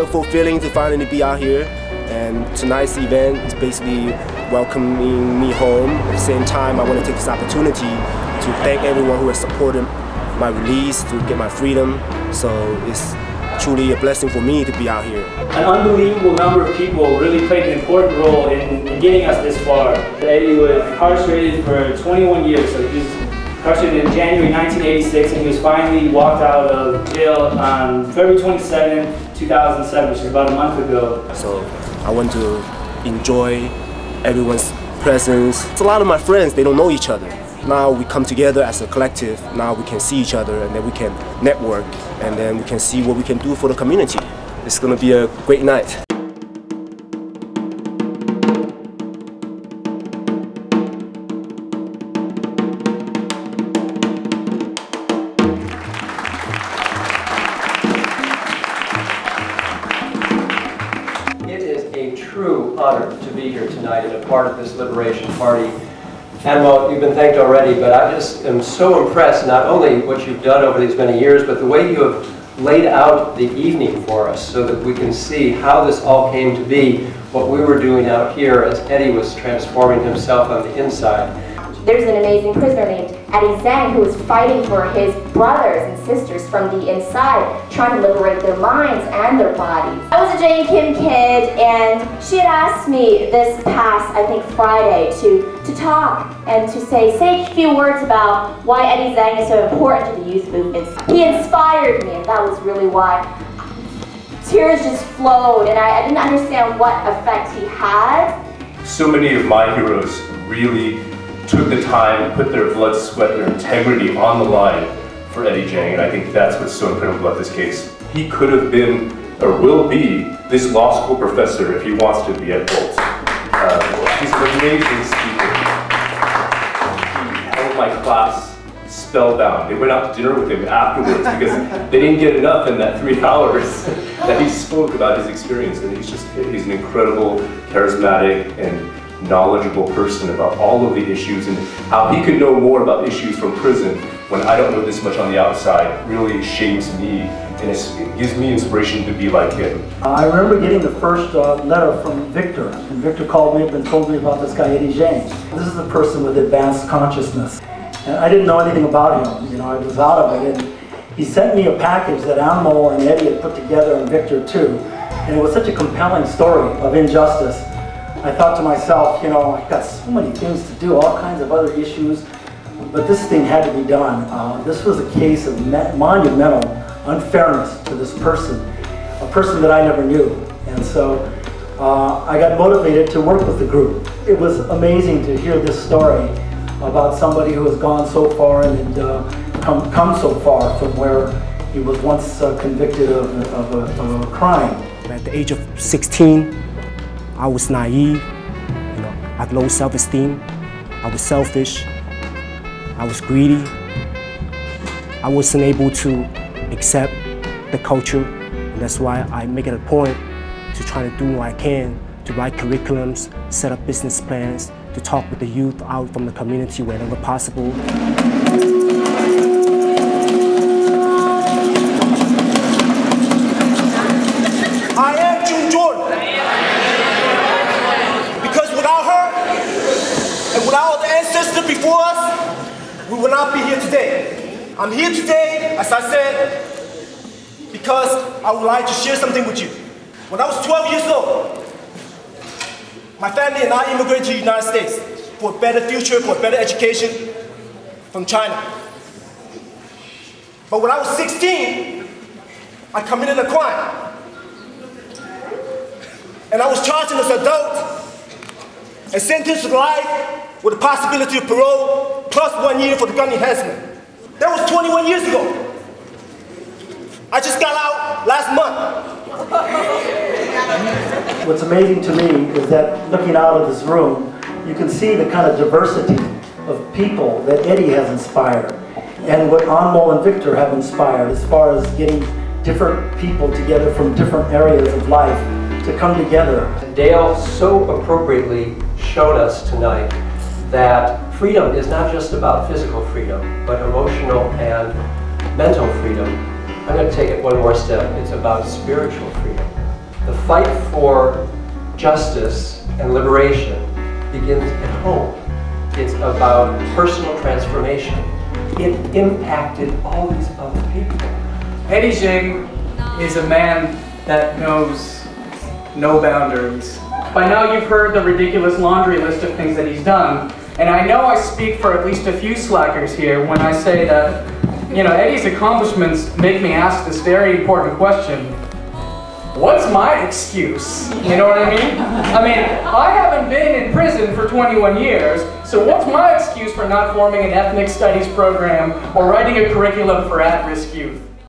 fulfilling to finally be out here. And tonight's event is basically welcoming me home. At the same time, I want to take this opportunity to thank everyone who has supported my release, to get my freedom. So it's truly a blessing for me to be out here. An unbelievable number of people really played an important role in getting us this far. Eddy was incarcerated for 21 years, so he was incarcerated in January 1986, and he was finally walked out of jail on February 27, 2007, which is about a month ago. So I want to enjoy everyone's presence. It's a lot of my friends, they don't know each other. Now we come together as a collective, now we can see each other, and then we can network, and then we can see what we can do for the community. It's going to be a great night. It is a true honor to be here tonight and a part of this liberation party. And well, you've been thanked already, but I just am so impressed, not only what you've done over these many years, but the way you have laid out the evening for us so that we can see how this all came to be, what we were doing out here as Eddy was transforming himself on the inside. There's an amazing prisoner named Eddy Zheng who is fighting for his brothers and sisters from the inside, trying to liberate their minds and their bodies. I was a Jane Kim kid, and she had asked me this past, I think, Friday to talk and to say a few words about why Eddy Zheng is so important to the youth movement. He inspired me, and that was really why. Tears just flowed, and I didn't understand what effect he had. So many of my heroes really took the time, put their blood, sweat, their integrity on the line for Eddy Zheng, and I think that's what's so incredible about this case. He could have been, or will be, this law school professor if he wants to be at Bolt. He's an amazing speaker. He held my class spellbound. They went out to dinner with him afterwards because they didn't get enough in that 3 hours that he spoke about his experience, and he's an incredible, charismatic, and knowledgeable person about all of the issues, and how he could know more about issues from prison when I don't know this much on the outside really shapes me, and it gives me inspiration to be like him. I remember getting the first letter from Victor, and Victor called me up and told me about this guy Eddy Zheng. This is a person with advanced consciousness, and I didn't know anything about him. You know, I was out of it, and he sent me a package that Anmol and Eddy had put together, and Victor too, and it was such a compelling story of injustice. I thought to myself, you know, I've got so many things to do, all kinds of other issues, but this thing had to be done. This was a case of monumental unfairness to this person, a person that I never knew. And so I got motivated to work with the group. It was amazing to hear this story about somebody who has gone so far and come so far from where he was once convicted of a crime. At the age of 16, I was naive, you know, I had low self-esteem, I was selfish, I was greedy, I wasn't able to accept the culture, and that's why I make it a point to try to do what I can to write curriculums, set up business plans, to talk with the youth out from the community wherever possible. I am June Jordan. Because without her, and without all the ancestors before us, we will not be here today. I'm here today, as I said, because I would like to share something with you. When I was 12 years old, my family and I immigrated to the United States for a better future, for a better education from China. But when I was 16, I committed a crime. And I was charged as an adult and sentenced to life with the possibility of parole plus 1 year for the gun enhancement. That was 21 years ago. I just got out last month. What's amazing to me is that looking out of this room, you can see the kind of diversity of people that Eddy has inspired and what Anmol and Victor have inspired as far as getting different people together from different areas of life to come together. Dale so appropriately showed us tonight that freedom is not just about physical freedom, but emotional and mental freedom. I'm going to take it one more step. It's about spiritual freedom. The fight for justice and liberation begins at home. It's about personal transformation. It impacted all these other people. Eddy Zheng is a man that knows no boundaries. By now you've heard the ridiculous laundry list of things that he's done, and I know I speak for at least a few slackers here when I say that, you know, Eddy's accomplishments make me ask this very important question. What's my excuse? You know what I mean? I haven't been in prison for 21 years, so what's my excuse for not forming an ethnic studies program or writing a curriculum for at-risk youth?